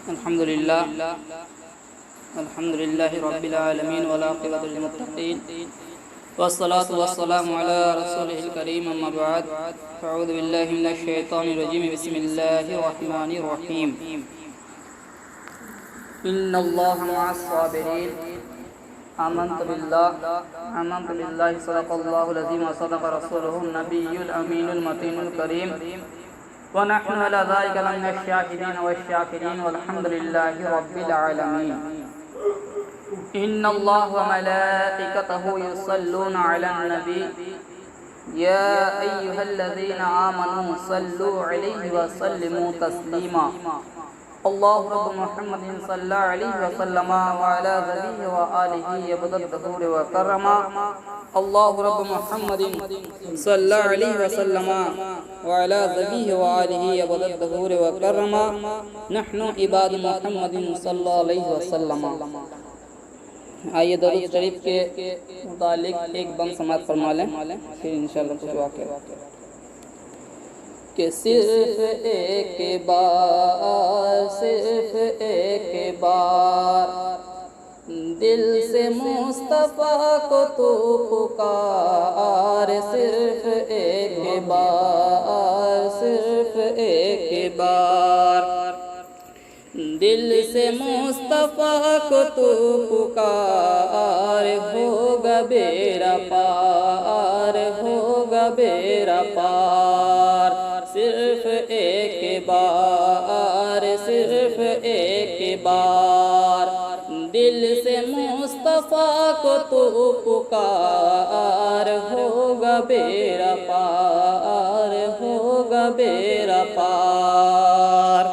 अल्हम्दुलिल्लाहि रब्बिल आलमीन वल आक़िबतु लिल मुत्तक़ीन वस्सलातु वस्सलामु अला रसूलिहिल करीम अम्मा बअद अऊज़ु बिल्लाहि मिनश शैतानिर रजीम बिस्मिल्लाहिर रहमानिर रहीम इन्नल्लाहा मअस साबिरीन आमन्तु बिल्लाहि सदक़ल्लाहुल अज़ीम व सदक़ रसूलुहुन नबियुल अमीनुल मतीनुल करीम व नहनु अला ज़ालिका लमिनश शाहिदीन वश्शाकिरीन वल्हम्दुलिल्लाहि रब्बिल आलमीन इन्नल्लाहा व मलाइकतहु युसल्लूना अलन नबी या अय्युहल्लज़ीना आमनू सल्लू अलैहि व सल्लिमू तस्लीमा अल्लाहु रब्बु मुहम्मदिन सल्लल्लाहु अलैहि वसल्लम व अला ज़बिहि व आलिहि यबददहुर व करमा अल्लाहु रब्बु मुहम्मदिन सल्लल्लाहु अलैहि वसल्लम व अला ज़बिहि व आलिहि यबददहुर व करमा नहनु इबाद मुहम्मदिन सल्लल्लाहु अलैहि वसल्लम। आइए दरूद शरीफ के मुतालिक एक बम समाप्त फरमा लें, फिर इंशाअल्लाह कुछ वाक़या कि सिर्फ एक बार दिल से मुस्तफ़ा को तू पुकार, सिर्फ एक बार दिल से मुस्तफ़ा को तू पुकार, होगा बेड़ा पार, होगा बेड़ा पार। सिर्फ एक बार दिल से मुस्तफ़ा को तू पुकार, होगा बेड़ा पार, होगा बेड़ा पार।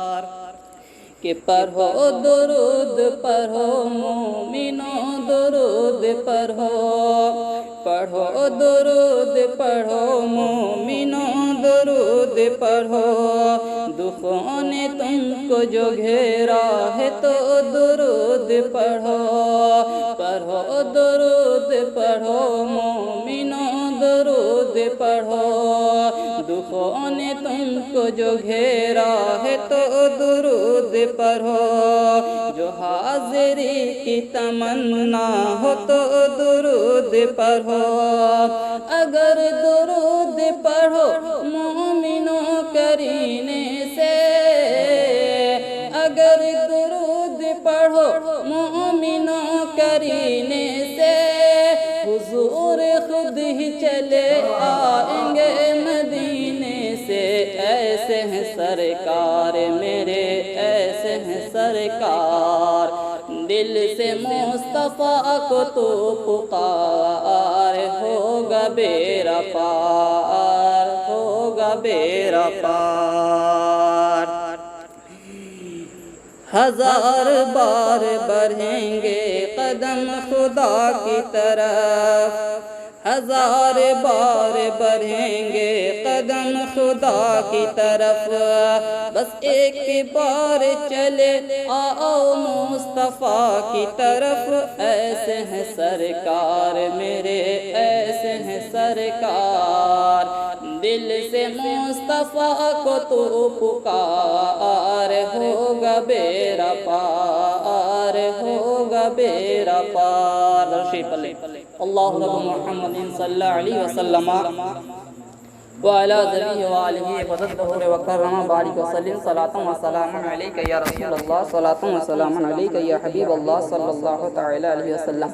कि पढ़ो दुरूद पढ़ो मोमिनो दुरूद पढ़ो, पढ़ो दुरूद पढ़ो मोमिनो दुरूद पढ़ो। दुखों ने तुमको जो घेरा है तो दुरूद पढ़ो, पढ़ो दुरूद पढ़ो मोमिनो दुरूद पढ़ो। दुखों ने तुमको जो घेरा है तो दुरूद पढ़ो। जो हाज़िरी की तमन्ना हो तो दुरूद पढ़ो। अगर दुरूद पढ़ो मोमिनों करीने से, अगर दुरूद पढ़ो मोमिनों करीने से, हुजूर खुद ही चले आएंगे मदीने से। ऐसे हैं सरकार मेरे, ऐसे हैं सरकार, दिल से मुस्तफ़ा को तो पुकार, होगा बेड़ा पार, होगा बेड़ा पार। हजार बार बढ़ेंगे कदम खुदा की तरफ, हजार बार बढ़ेंगे कदम खुदा की तरफ। बस एक बार चले आओ मुस्तफ़ा की तरफ। ऐसे हैं सरकार मेरे, ऐसे हैं सरकार, दिल से मुस्तफ़ा को तू पुकार, होगा बेड़ा पार, होगा बेड़ा पार। अल्लाहु रब्बु मुहम्मदिन सल्लल्लाहु अलैहि वसल्लम व अला ज़बिहि व आलिहि वसल्लम व कररमा बारिक व सल्लिम सलातन व सलामन अलैका या रसूलल्लाह, सलातन व सलामन अलैका या हबीबल्लाह सल्लल्लाहु तआला अलैहि वसल्लम।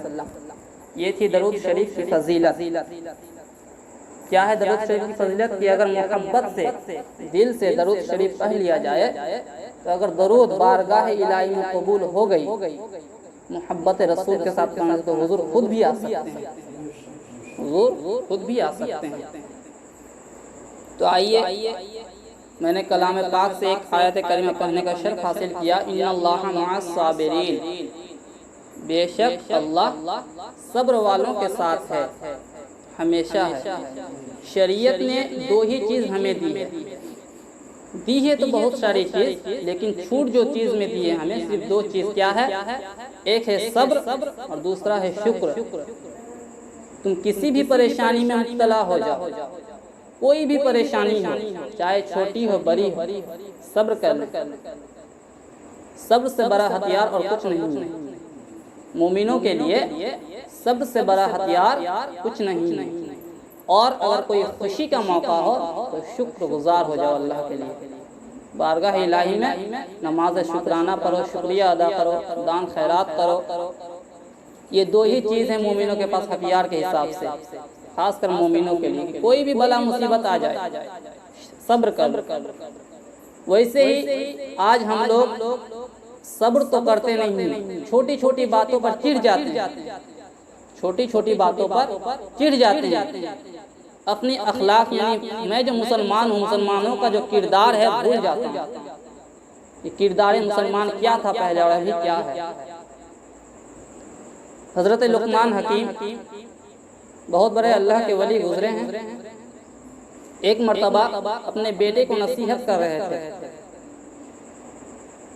ये थी दरूद शरीफ की फजीलत। क्या है दरूद शरीफ की फजीलत? कि अगर मोहब्बत से दिल से दरूद शरीफ पढ़ लिया जाए तो अगर दरूद बारगाह इलाही में कबूल हो गई, मोहब्बत रसूल के साथ पढ़ने तो हुजूर खुद भी आ सकते हैं, हुजूर खुद भी आ सकते हैं। तो आइए, मैंने कलाम पाक से एक आयत करीमा पढ़ने का शर्फ हासिल किया। इन्नल्लाहा मअस साबिरीन, बेशक अल्लाह सब्र वालों के साथ है, हमेशा है। शरीयत ने दो ही चीज़ हमें दी है तो बहुत सारी चीज़, लेकिन छूट जो चीज़ में दी है हमें सिर्फ दो चीज़। क्या है? एक है सब्र और दूसरा है शुक्र। तुम किसी भी परेशानी में मुब्तला हो जाओ, कोई भी परेशानी हो, चाहे छोटी हो बड़ी हो, सब्र करना। सब्र से बड़ा हथियार और कुछ नहीं है। मोमिनों के लिए सब्र से बड़ा हथियार कुछ नहीं है। और अगर कोई खुशी का मौका हो तो शुक्रगुजार हो जाओ अल्लाह के लिए। बारगाह इलाही में नमाज शुक्राना पढ़ो, शुक्रिया अदा करो, दान खैरात करो। ये दो ही चीज़ हैं मोमिनों के पास हथियार के हिसाब से, खासकर मोमिनों के लिए। कोई भी बला मुसीबत आ जाए सब्र कर। वैसे ही आज हम लोग सब्र तो करते नहीं, छोटी छोटी बातों पर चिढ़ जाते हैं, छोटी छोटी बातों पर चिढ़ जाते हैं। अपनी अखलाक यानी मैं जो मुसलमान हूँ, मुसलमानों का जो किरदार है भूल जाता हूँ। ये किरदार मुसलमान क्या था पहले और अभी क्या है। हजरत लुकमान हकीम बहुत बड़े अल्लाह के वली गुजरे हैं। एक मर्तबा अपने बेटे को नसीहत कर रहे थे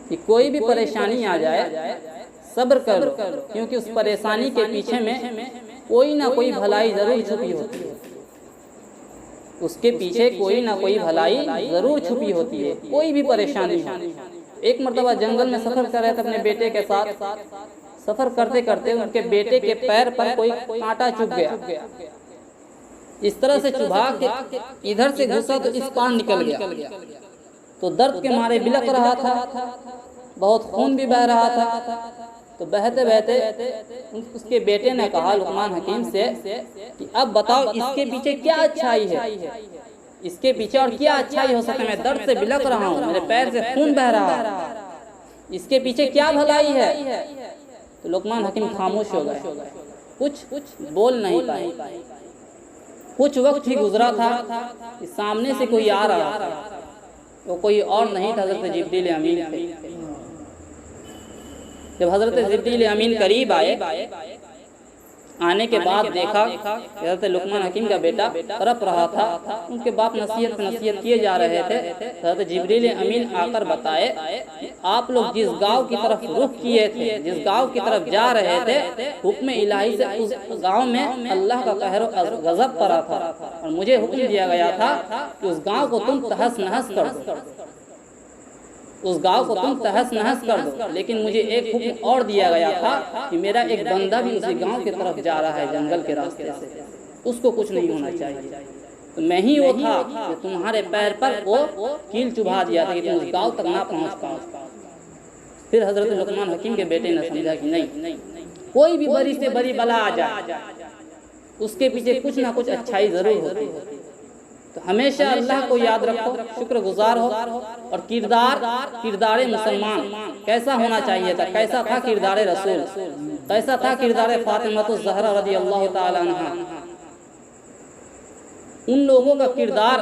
कि कोई भी परेशानी आ जाए सब्र करो, क्योंकि उस परेशानी के पीछे में कोई ना कोई भलाई जरूर छुपी होती है। उसके पीछे कोई ना कोई भलाई जरूर छुपी होती है, कोई भी परेशानी हो। एक मर्तबा जंगल में सफर कर रहे थे अपने बेटे के साथ। सफर करते करते उनके बेटे के पैर पर कोई कांटा चुभ गया। इस तरह से चुभा के इधर से घुसा तो इस पार निकल गया। तो दर्द के मारे बिलख रहा था, बहुत खून भी बह रहा था। तो बहते बहते उसके बेटे ने कहा लुकमान हकीम से कि अब बताओ इसके पीछे क्या अच्छाई है, इसके पीछे और क्या अच्छाई हो सकता है। मैं दर्द से बिलख रहा हूँ, मेरे पैर से खून बह रहा है, इसके पीछे क्या भलाई है। तो लुकमान हकीम खामोश हो गए, कुछ बोल नहीं पाए। कुछ वक्त ही गुजरा था कि सामने से कोई आ रहा था। वो कोई और नहीं था, हज़रत जिब्रील अमीन थे। जब हज़रत जिब्रील अमीन करीब आए, आने के बाद देखा हज़रत लुकमान हकीम का बेटा तड़प रहा था। उनके बाप नसीहत किए जा रहे थे। हज़रत जिब्रील अमीन आकर बताए कि आप लोग जिस गांव की तरफ रुख किए थे, जिस गांव की तरफ जा रहे थे, हुक्म इलाही से उस गांव में अल्लाह का कहर गज़ब पड़ा था और मुझे हुक्म दिया गया था कि उस गांव को तुम तहस नहस कर दो, उस गांव को तुम तहस नहस कर दो। लेकिन मुझे एक हुक्म और दिया गया था कि मेरा एक बंदा भी उसी गांव की तरफ जा रहा है जंगल के रास्ते से, उसको कुछ नहीं होना चाहिए। तो मैं ही वो था जो तुम्हारे पैर पर वो कील चुभा दिया था कि तुम उस गांव तक ना पहुंच पाओ। फिर हजरत लुकमान हकीम के बेटे ने समझा कि नहीं, कोई भी बड़ी से बड़ी बला आ जाए उसके पीछे कुछ ना कुछ अच्छाई जरूर होती है। तो हमेशा अल्लाह को याद रखो, शुक्रगुजार हो। और किरदार मुसलमान कैसा होना चाहिए था, कैसा था किरदार रसूल, कैसा था किरदार फातिमातुज़ ज़हरा रज़ियल्लाहु ताला अन्हा। उन लोगों का किरदार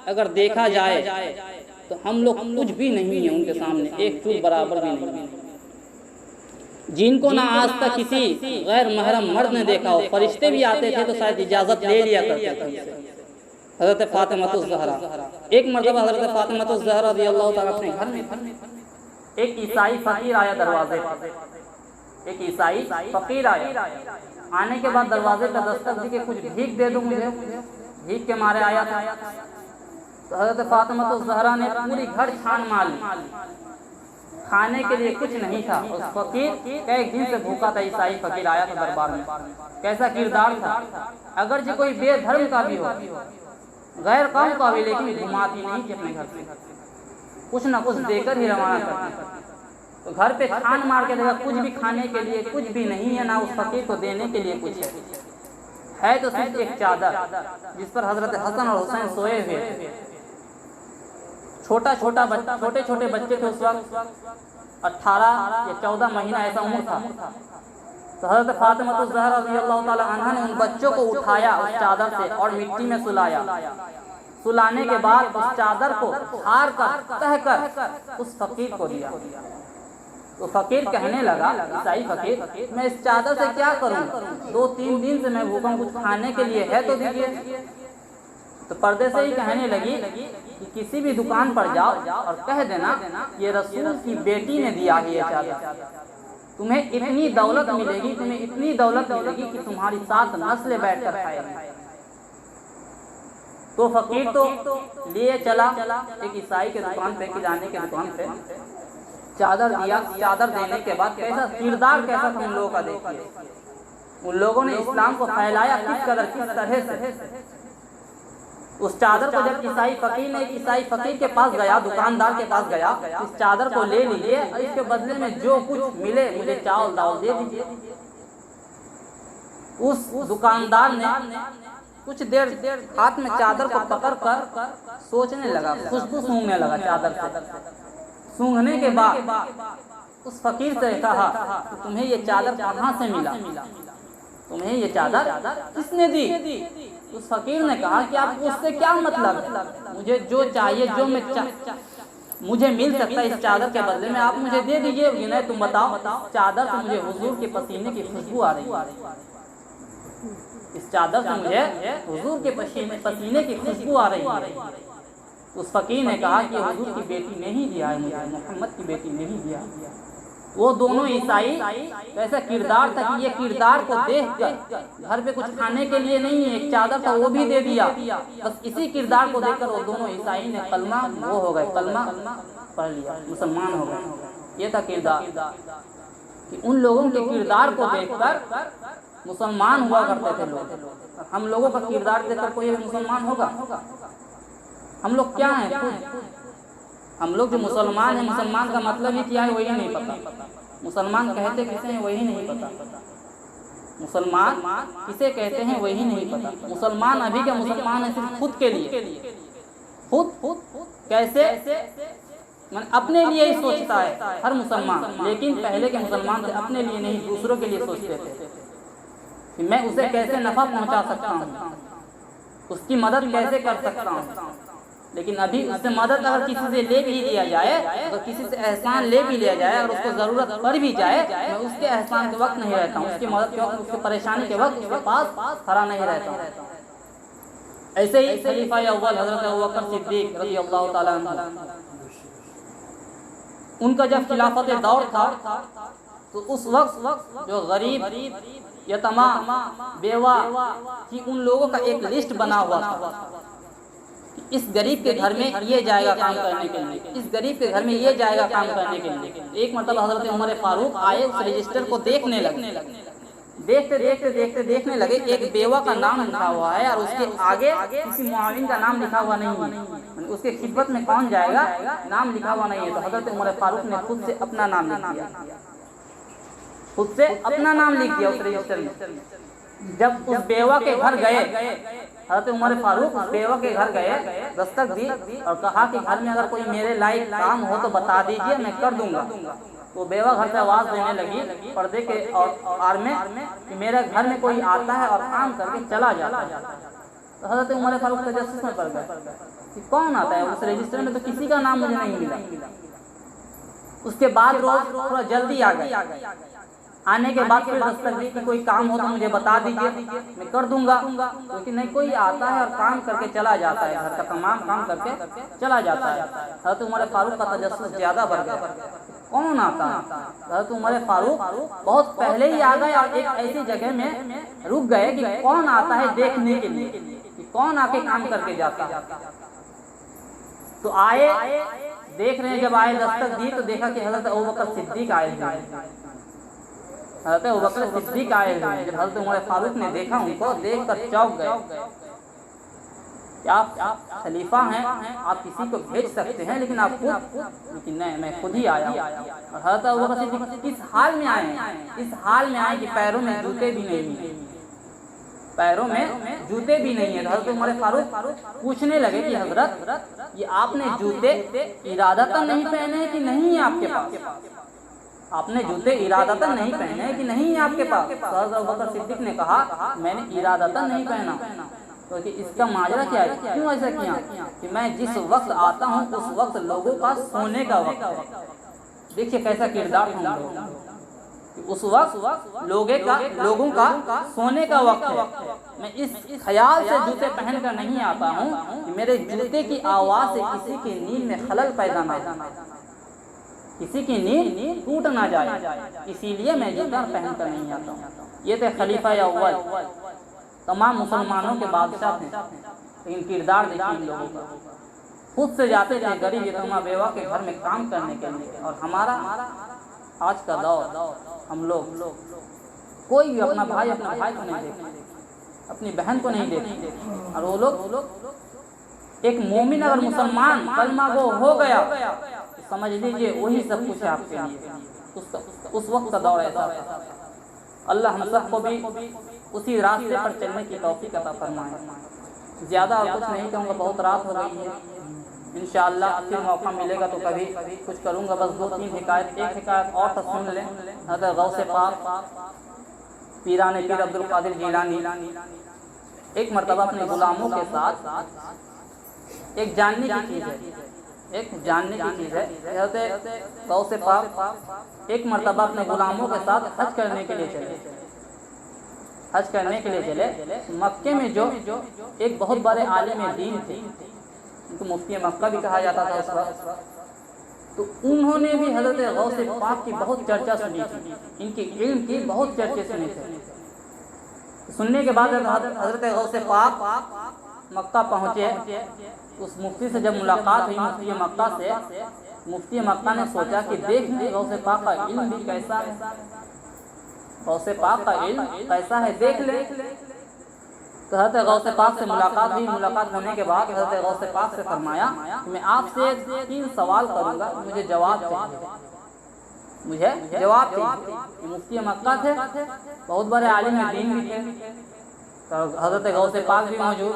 अगर देखा जाए तो हम लोग कुछ भी नहीं है उनके सामने, एक चूल बराबर भी नहीं। जिनको ना आज तक किसी गैर महरम मर्द ने देखा हो, फरिश्ते भी आते थे तो शायद इजाजत ले लिया करते थे। हज़रत फातिमातुज़ ज़हरा, एक मर्तबा हज़रत फातिमातुज़ ज़हरा रज़ियल्लाहु ताला अपने घर में एक ईसाई फकीर आया दरवाजे पर। एक ईसाई फकीर आया, आने के बाद दरवाजे का दस्तक दी कि कुछ भीख दे दो मुझे, भीख के मारे आया था। तो हज़रत फातिमातुज़ ज़हरा ने पूरी घर छान मार ली, खाने के लिए कुछ नहीं था। उस फकीर कई दिन से भूखा था। ईसाई फकीर आया था दरबार में, कैसा किरदार था। अगर जो कोई बेधर्म का भी हो, गैर कौम का भी, लेकिन घुमाती नहीं थी अपने घर से, कुछ ना कुछ देकर ही रवाना करती। तो घर पे छान मार के देखा कुछ भी खाने के लिए कुछ भी नहीं है, ना उस फकीर को देने के लिए कुछ है तो सिर्फ एक चादर जिस पर हजरत हसन और हुसैन सोए हुए। छोटे छोटे बच्चे थे उस वक्त, 18 या 14 महीना ऐसा उम्र था। तो हज़रत फातिमातुज़ ज़हरा रज़ियल्लाहु ताला अन्हा ने उन बच्चों को उठाया उस चादर से और मिट्टी में सुलाया। सुलाने के बाद उस चादर को हार कर तह कर उस फकीर को दिया। तो फकीर कहने लगा, ईसाई फकीर, मैं इस चादर से क्या करूं, 2-3 दिन से मैं भूखा हूं, कुछ खाने के लिए है तो दीजिए। तो पर्दे से ही कहने लगी कि किसी भी दुकान पर जाओ और कह देना ये रसूल की बेटी ने दिया है ये चादर, तुम्हें इतनी दौलत मिलेगी, तुम्हें इतनी दौलत मिलेगी कि तुम्हारी 7 नस्लें बैठकर खाएंगी। तो फकीर तो लिए चला एक ईसाई के दुकान पे, किराने के दुकान पे। चादर दिया, चादर देने के बाद कैसा किरदार कैसा था उन लोगों का देखिए। उन लोगों ने इस्लाम को फैलाया किस कदर, किस तरह से। उस चादर को जब ईसाई फकीर के पास गया, दुकानदार के पास गया, इस चादर को ले लीजिए, इसके बदले में जो कुछ मिले मुझे चावल दावल दे दीजिए। उस दुकानदार ने कुछ देर हाथ में चादर को पकड़ कर सोचने लगा, खुशबू सूंघने लगा चादर से। सूंघने के बाद उस फकीर से कहा कि तुम्हें ये चादर कहाँ से मिला, तुम्हें ये चादर किसने दी? उस फकीर ने कहा कि आप उससे क्या मतलब, मुझे जो चाहिए, जो मुझे मिल सकता है इस चादर के बदले में आप मुझे दे दीजिए। विनय तुम बताओ, चादर से मुझे हुजूर के पसीने की खुशबू आ रही है, इस चादर से मुझे हुजूर के पसीने की खुशबू आ रही है। उस फकीर ने कहा कि हुजूर की बेटी ने ही दिया है मुझे, मोहम्मद की बेटी ने ही दिया। वो दोनों ईसाई ऐसा किरदार था कि ये किरदार को देखकर घर पे कुछ खाने के लिए नहीं है, एक चादर था वो भी दे दिया। बस इसी किरदार को देखकर वो दोनों ईसाई ने कलमा वो हो गए, कलमा पढ़ लिया, मुसलमान हो गए। ये था किरदार कि उन लोगों के किरदार को देखकर मुसलमान हुआ करते थे लोग। हम लोगों का किरदार देखकर कोई मुसलमान होगा? हम लोग क्या हैं खुद? हम लोग जो मुसलमान हैं, मुसलमान का मतलब ही क्या है वही नहीं पता। मुसलमान कहते किसे हैं वही नहीं पता। मुसलमान किसे कहते हैं वही नहीं पता। मुसलमान अभी के मुसलमान है सिर्फ खुद के लिए। खुद कैसे? मैंने अपने लिए ही सोचता है हर मुसलमान, लेकिन पहले के मुसलमान थे अपने लिए नहीं दूसरों के लिए सोचते थे कि मैं उसे कैसे नफा पहुंचा सकता हूँ, उसकी मदद कैसे कर सकता हूँ। लेकिन अभी उससे मदद अगर किसी से ले भी लिया जाए, अगर किसी से एहसान ले भी लिया जाए, अगर उसको ज़रूरत पड़ भी जाए, मैं उसके एहसान के वक्त नहीं रहता हूँ, उसकी मदद के वक्त, उसकी परेशानी के वक्त उसके पास खड़ा नहीं रहता हूँ। ऐसे ही खलीफा अव्वल हज़रत अबू बकर सिद्दीक़ रज़ी अल्लाह ताला अन्हु, उनका जब खिलाफत दौर था तो उस वक्त जो गरीब, यतमा, बेवा थी, उन लोगों का एक लिस्ट बना हुआ था। इस गरीब के घर में ये जाएगा काम करने के लिए, इस गरीब के घर में ये जाएगा काम करने के लिए। एक मतलब हज़रत उमर फारूक आए, उस रजिस्टर को देखने लगे। देखने लगे एक बेवा का नाम लिखा हुआ है और उसके आगे किसी मुआविन का नाम लिखा हुआ नहीं है, उसके खिदमत में कौन जाएगा नाम लिखा हुआ नहीं है। तो हज़रत उमर फारूक ने खुद से अपना नाम लिख दिया, खुद से अपना नाम लिख दिया उस रजिस्टर में। जब उस बेवा के घर गए, हज़रत उमर फारूक उस बेवा के घर गए, दस्तक दी और कहा कि घर में अगर कोई मेरे लायक काम हो तो बता दीजिए, मैं कर दूंगा। तो बेवा घर से आवाज़ देने लगी पर्दे के आड़ में कि मेरे घर में कोई आता है और काम करके चला जाता है। तो हज़रत उमर फारूक तजस्सुस में पड़ गए कि कौन आता है, उस रजिस्टर में तो किसी का नाम मुझे नहीं मिला। उसके बाद रोज थोड़ा जल्दी आ गए, आने के बाद फिर दस्तक दी कि कोई काम हो तो मुझे बता दीजिए, मैं कर दूंगा। क्योंकि नहीं कोई आता है और काम करके चला जाता है, घर का तमाम काम करके चला जाता है। हज़रत उमर फारूक का तजस्सुस ज़्यादा बढ़ गया, कौन आता है। हज़रत उमर फारूक बहुत पहले ही आ गए और एक ऐसी जगह में रुक गए कि कौन आता है देखने के लिए, कि कौन आके काम करके जाता है। तो आए, देख रहे हैं, जब आए दस्तक दी तो देखा कि हज़रत अबू बकर सिद्दीक़ आए हैं। हज़रत अबू बकर सिद्दीक़ आए हैं। जब हज़रत उमर फारूक ने देखा, उनको देखकर चौंक गए कि आप खलीफा हैं, आप किसी को भेज सकते हैं लेकिन आप खुद, लेकिन नहीं, मैं खुद ही आया हूँ। और हज़रत अबू बकर सिद्दीक़ इस हाल में आए हैं, इस हाल में आए कि पैरों में जूते भी नहीं है, पैरों में जूते भी नहीं है। हज़रत उमर फारूक पूछने लगे कि हज़रत ये आपने जूते इरादतन नहीं पहने हैं कि नहीं है आपके पास? आपने जूते इरादतन नहीं पहने हैं कि नहीं है आपके पास? हज़रत अबू बकर सिद्दीक़ ने कहा मैंने इरादतन नहीं पहना। तो कि इसका माजरा क्या है, क्यों ऐसा किया? कि मैं जिस वक्त आता हूँ उस वक्त लोगों का सोने का वक्त है। देखिए कैसा किरदार था हम लोग, उस वक्त लोगों का सोने का वक्त है। मैं इस ख्याल से जूते पहन कर नहीं आता हूँ कि मेरे जूते की आवाज़ से किसी की नींद में खलल पैदा ना हो, किसी की नींद टूट ना जाए, इसीलिए मैं जूता पहन कर नहीं आता हूँ। ये थे खलीफा अव्वल, तमाम मुसलमानों के बादशाह थे, लेकिन किरदार देखिए इन लोगों का। खुद से जाते थे गरीब यतीमा बेवा के घर में काम करने के लिए। और हमारा आज का दौर, हम लोग कोई भी अपना भाई को नहीं देखते, अपनी बहन को नहीं देखते। और वो लोग एक मोमिन अगर मुसलमान कलमा वो हो गया तो समझ लीजिए वही सब कुछ है आपके लिए। उस वक्त का दौर ऐसा था। अल्लाह हम सबको भी उसी रास्ते पर चलने की तौफीक अता फरमाए। ज़्यादा और कुछ नहीं कहूँगा, बहुत रात हो गई है। इंशाअल्लाह फिर मौका मिलेगा तो कभी कुछ करूँगा। बस 2-3 हिकायत, एक हिकायत और तो सुन लें। हज़रत गौसे पाक पीराने पीर अब्दुल कादिर जीलानी एक मरतबा अपने गुलामों के साथ एक जानने की चीज़ है, हज़रत गौसे पाक एक मरतबा अपने गुलामों के साथ हज करने के लिए चले। मक्के में जो एक बहुत बड़े आलिम दीन थे, उनको मुफ्ती मक्का भी कहा जाता था उस वक्त, तो उन्होंने भी हज़रत गौसे पाक की बहुत चर्चा सुनी थी, इनकी इल्म की बहुत चर्चे सुने थे। सुनने के बाद हज़रत गौसे पाक मक्का पहुँचे। उस मुफ्ती से जब मुलाकात हुई मुफ्ती मक्का ने सोचा कि देख लें गौसे पाक का इल्म भी कैसा है, गौसे पाक का इल्म कैसा है, देख ले। तो हज़रत गौसे पाक से मुलाकात हुई। मुलाकात होने के बाद हज़रत गौसे पाक से फरमाया कि मैं आपसे 3 सवाल करूँगा, मुझे जवाब चाहिए। मुफ्ती मक्का थे, बहुत बड़े आलिम दीन भी थे, तो हज़रत गौसे पाक भी मौजूद।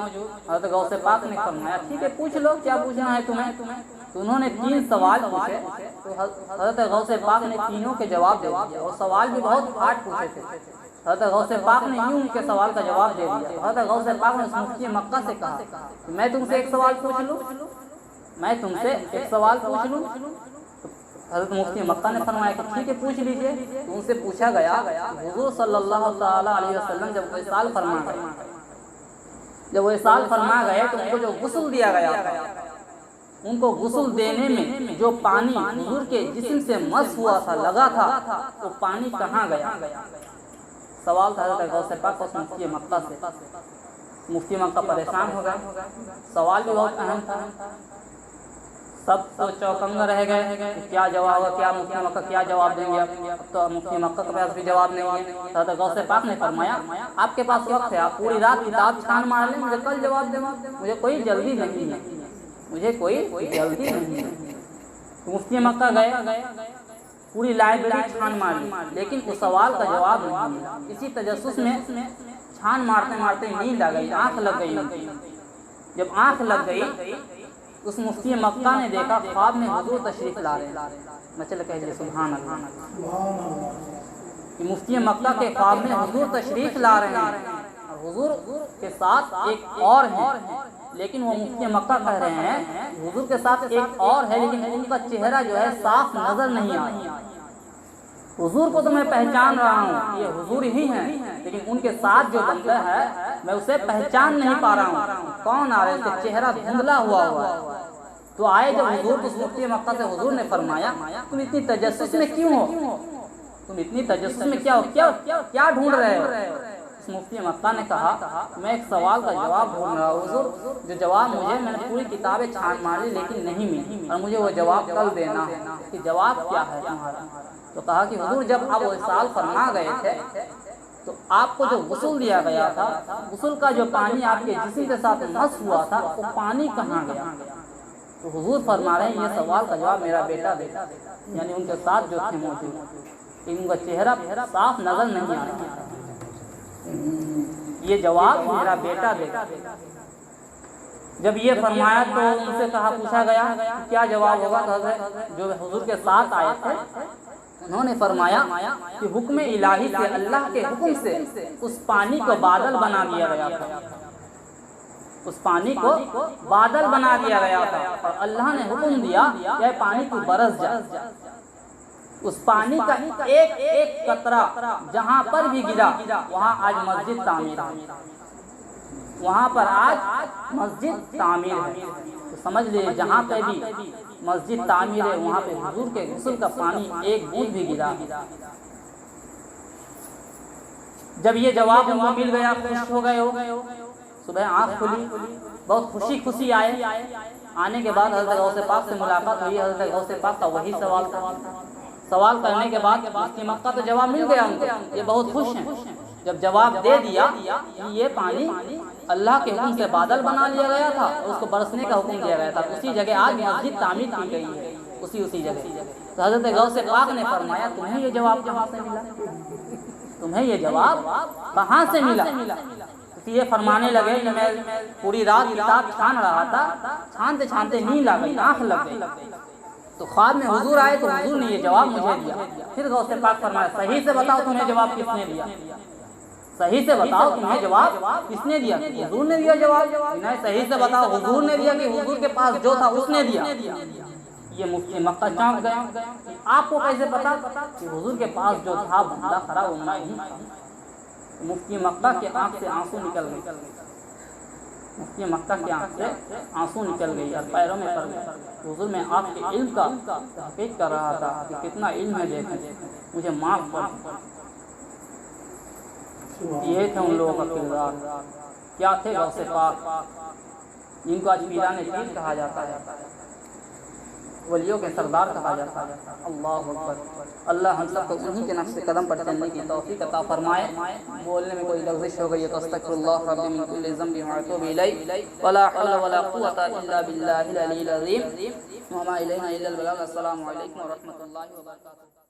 हज़रत गौसे पाक ने फरमाया ठीक है, पूछ लो क्या पूछना है तुम्हें। तो उन्होंने 3 सवाल पूछे। तो हज़रत गौसे पाक ने तीनों के जवाब दे दिया, और सवाल भी बहुत हार्ड पूछे थे। हज़रत गौसे पाक ने यूं उनके सवाल का जवाब दे दिया। तो हज़रत गौसे पाक ने मुफ्ती मक्का से कहा कि मैं तुमसे एक सवाल पूछ लूँ। तो हज़रत मुफ्ती मक्का ने फरमाया कि ठीक है, पूछ लीजिए। तो उनसे पूछा गया, हुज़ूर सल्लल्लाहु अलैहि वसल्लम जब विसाल फरमा गए तो उनको जो गुस्ल दिया गया था, उनको गुस्ल देने में जो पानी हुज़ूर के जिस्म से मस हुआ था, लगा था, तो पानी कहाँ गया? सवाल था हज़रत गौसे पाक और मुफ्ती मक्का से। मुफ्ती मक्का परेशान हो गए, सवाल भी बहुत अहम था। सब तो चौकंगा रह गए, क्या जवाब, क्या मुफ्ती मक्का क्या जवाब देंगे। अब तो मुफ्ती मक्का के पास भी जवाब नहीं है। हज़रत गौसे पाक ने फरमाया आपके पास वक्त है, आप पूरी रात किताब छान मार लें, मुझे कल जवाब दें, मुझे कोई जल्दी नहीं है। मुफ्ती मक्का गए, पूरी लाइब्रेरी छान मार ली, लेकिन उस सवाल का जवाब नहीं मिला। इसी तजस्सुस में छान मारते नींद आ गई, आँख लग गई। जब आँख लग गई, उस मुफ्ती मक्का ने देखा ख्वाब में हुजूर तशरीफ ला रहे हैं। मचल कहिए सुभान अल्लाह। मुफ्ती मक्का के ख्वाब में हुजूर तशरीफ ला रहे हैं, और हुजूर के साथ एक और है, लेकिन वो मुफ्ती मक्का कह रहे हैं हुजूर के साथ एक और है, लेकिन उनका चेहरा जो है साफ नजर नहीं आ रहा। हुजूर को तो मैं पहचान रहा हूँ, ये हुजूर ही हैं, लेकिन उनके साथ जो बंदा है मैं उसे पहचान नहीं पा रहा हूँ। कौन आ रहा है? उसका चेहरा धुंधला हुआ है। तो आए जब हुजूर उस मुफ्ती मक्का से, हुजूर ने फरमाया तुम इतनी तजस्सुस में क्यों हो? तुम इतनी तजस्सुस में क्या ढूंढ रहे हो? मुफ्ती मक्का ने कहा मैं एक सवाल का जवाब ढूंढ रहा हूँ हुजूर, जो जवाब मुझे, मैंने पूरी किताबें छान मारी लेकिन नहीं मिली, और मुझे वो जवाब कल देना है कि जवाब क्या है तुम्हारा। तो कहा कि हुजूर जब आप विसाल फरमा गए थे तो आपको जो गुस्ल दिया गया था, गुस्ल का जो पानी आपके जिस्म के साथ मस हुआ था, वो पानी कहाँ गया? तो हुजूर फरमा रहे हैं ये सवाल का जवाब मेरा बेटा देगा, यानी उनके साथ जो थे मौजूद, इनका चेहरा साफ नजर नहीं आ रहा था। ये जवाब मेरा बेटा देगा। जब ये फरमाया तो उनसे पूछा गया क्या जवाब होगा। तो जो हुजूर के साथ आए थे उन्होंने फरमाया कि हुक्म इलाही से, अल्लाह के हुक्म से उस पानी को बादल बना दिया गया था, उस पानी को बादल बना दिया गया था, और अल्लाह ने हुक्म दिया कि पानी को बरस जा। उस पानी का एक एक कतरा जहाँ पर भी गिरा वहाँ आज मस्जिद तामीर है, वहाँ पर आज मस्जिद तामीर है। तो समझ लीजिए जहाँ पे भी मस्जिद तामीर है वहाँ पे हुजूर के गुस्ल का पानी एक बूंद भी गिरा। जब ये जवाब उनको मिल गया, खुश हो गए। सुबह आँख खुली, बहुत खुशी आए। आने के बाद हज़रत गौसे पाक से मुलाकात हुई। हज़रत गौसे पाक का वही सवाल था। सवाल करने के बाद मुफ्ती मक्का तो जवाब मिल गया उनको, ये बहुत खुश हैं। जब जवाब दे दिया कि ये पानी अल्लाह के हुक्म से बादल बना लिया गया था और उसको बरसने का हुक्म दिया गया था, उसी जगह आज मस्जिद तामीर की गई है, उसी जगह। तो हज़रत गौसे पाक ने फरमाया, तुम्हें ये जवाब कहाँ से मिला? तुम्हें ये जवाब कहाँ से मिला? तो ये फरमाने लगे कि मैं पूरी रात किताब छान रहा था, छानते छानते नींद आ गई, आँख लग गई। तो ख्वाब में हुजूर आए तो हुजूर ने ये जवाब मुझे दिया। फिर गौसे पाक फरमाया, सही से बताओ तुम्हें जवाब किसने दिया? सही से बताओ तुम्हें जवाब किसने दिया? हुजूर ने दिया जवाब। नहीं, सही से बताओ हुजूर ने दिया कि हुजूर के पास जो था उसने दिया? ये मुफ्ती मक्का चौंक गया। आपको कैसे पता कि हुजूर के पास जो था बंदा खड़ा वो मैं ही था? मुफ्ती मक्का के आंख से आंसू निकल गए। मुफ्ती मक्का की आंख से आंसू निकल गई और पैरों में पड़ गए। हुजूर मैं आपके इल्म का तहकीक कर रहा था कि कितना इल्म है, देखें मुझे माफ़ कर। ये थे उन लोगों का किरदार। क्या थे गौसे पाक, जिनको आज पीराने पीर कहा जाता है, वलियों के सरदार कहा जाता है। अल्लाह अकबर। अल्लाह हम सबको उन्हीं के नक्श कदम पर चलने की तौफीक अता फरमाए। बोलने में कोई लग़्ज़िश हो गई है तो अस्तग़फिरुल्लाह रब्बी मिन कुल्लि ज़ंबिन व अतूबु इलैहि वला हौला वला कुव्वता इल्ला बिल्लाहिल अलील अज़ीम व मा इलैना इल्लल बलाग। अस्सलामु अलैकुम व रहमतुल्लाहि व बरकातुहू।